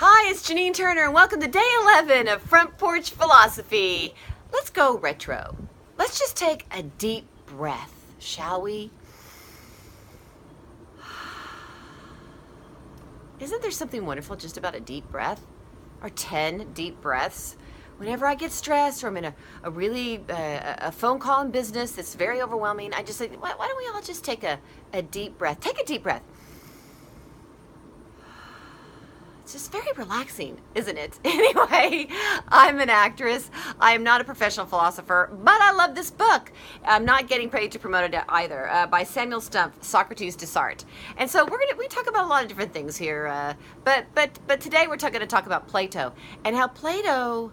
Hi, it's Janine Turner, and welcome to day 11 of Front Porch Philosophy. Let's go retro. Let's just take a deep breath, shall we? Isn't there something wonderful just about a deep breath? Or 10 deep breaths? Whenever I get stressed or I'm in a phone call in business that's very overwhelming, I just say, why don't we all just take a deep breath? Take a deep breath. It's just very relaxing, isn't it? Anyway, I'm an actress. I am not a professional philosopher, but I love this book. I'm not getting paid to promote it either. By Samuel Stumpf, Socrates Desart. And so we talk about a lot of different things here. But today we're going to talk about Plato and how Plato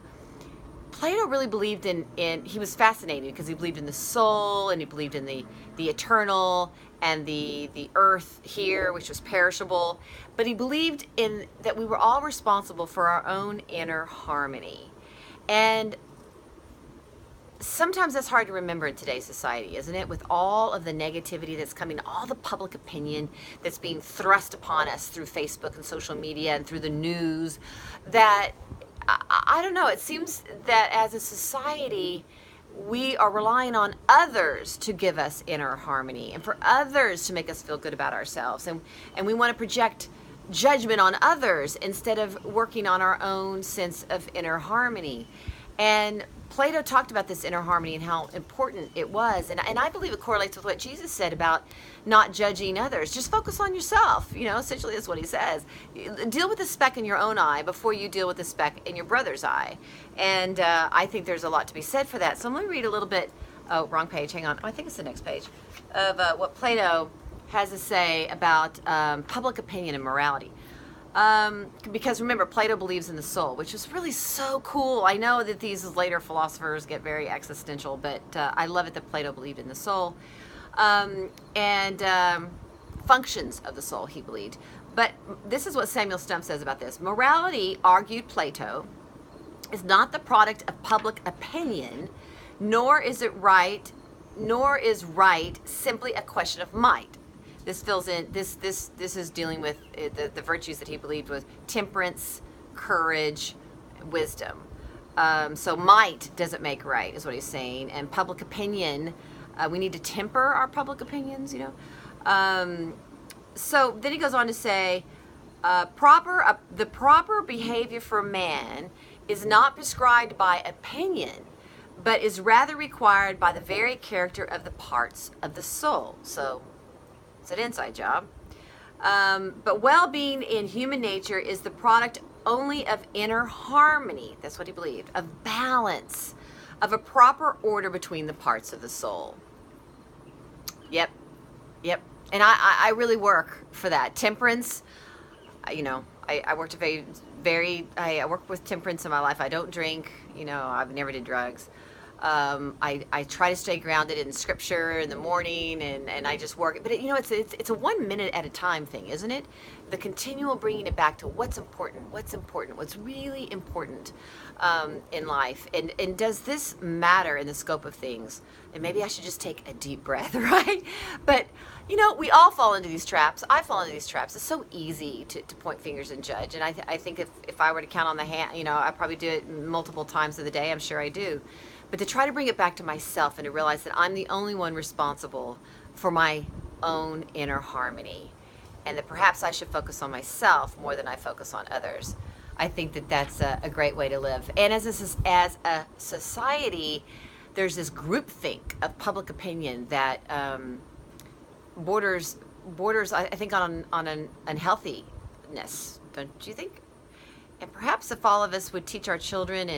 really believed in he was fascinating because he believed in the soul and he believed in the eternal and the earth here, which was perishable. But he believed in that we were all responsible for our own inner harmony. And sometimes that's hard to remember in today's society, isn't it? With all of the negativity that's coming, all the public opinion that's being thrust upon us through Facebook and social media and through the news, that I don't know, it seems that as a society, we are relying on others to give us inner harmony and for others to make us feel good about ourselves. And we want to project judgment on others instead of working on our own sense of inner harmony. And Plato talked about this inner harmony and how important it was. And I believe it correlates with what Jesus said about not judging others. Just focus on yourself. Essentially that's what he says. Deal with the speck in your own eye before you deal with the speck in your brother's eye. And I think there's a lot to be said for that. So let me read a little bit. Oh, wrong page. Hang on. I think it's the next page of what Plato has to say about public opinion and morality. Because remember, Plato believes in the soul, which is really so cool. I know that these later philosophers get very existential, but I love it that Plato believed in the soul and functions of the soul, he believed. But this is what Samuel Stumpf says about this. Morality, argued Plato, is not the product of public opinion, nor is right simply a question of might. This fills in, this is dealing with the virtues that he believed was temperance, courage, wisdom. So might doesn't make right, is what he's saying. And public opinion, we need to temper our public opinions, So then he goes on to say, the proper behavior for man is not prescribed by opinion, but is rather required by the very character of the parts of the soul. So it's an inside job. But well-being in human nature is the product only of inner harmony. That's what he believed. Of balance, of a proper order between the parts of the soul. Yep. And I really work for that. Temperance, I worked I work with temperance in my life. I don't drink, I've never did drugs. I try to stay grounded in scripture in the morning and I just work. But it's a 1 minute at a time thing, isn't it? The continual bringing it back to what's important, what's really important in life. And does this matter in the scope of things? And maybe I should just take a deep breath, right? But, we all fall into these traps. I fall into these traps. It's so easy to point fingers and judge. And I think if I were to count on the hand, I probably do it multiple times of the day. I'm sure I do. But to try to bring it back to myself and to realize that I'm the only one responsible for my own inner harmony and that perhaps I should focus on myself more than I focus on others. I think that that's a great way to live. And as a society, there's this groupthink of public opinion that borders, I think, on an unhealthiness, don't you think? And perhaps if all of us would teach our children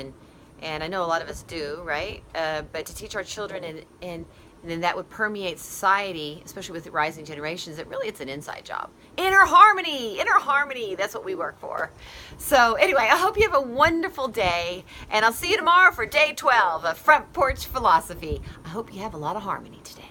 and I know a lot of us do, right? But to teach our children and then that would permeate society, especially with the rising generations, that really it's an inside job. Inner harmony, that's what we work for. So anyway, I hope you have a wonderful day, and I'll see you tomorrow for day 12 of Front Porch Philosophy. I hope you have a lot of harmony today.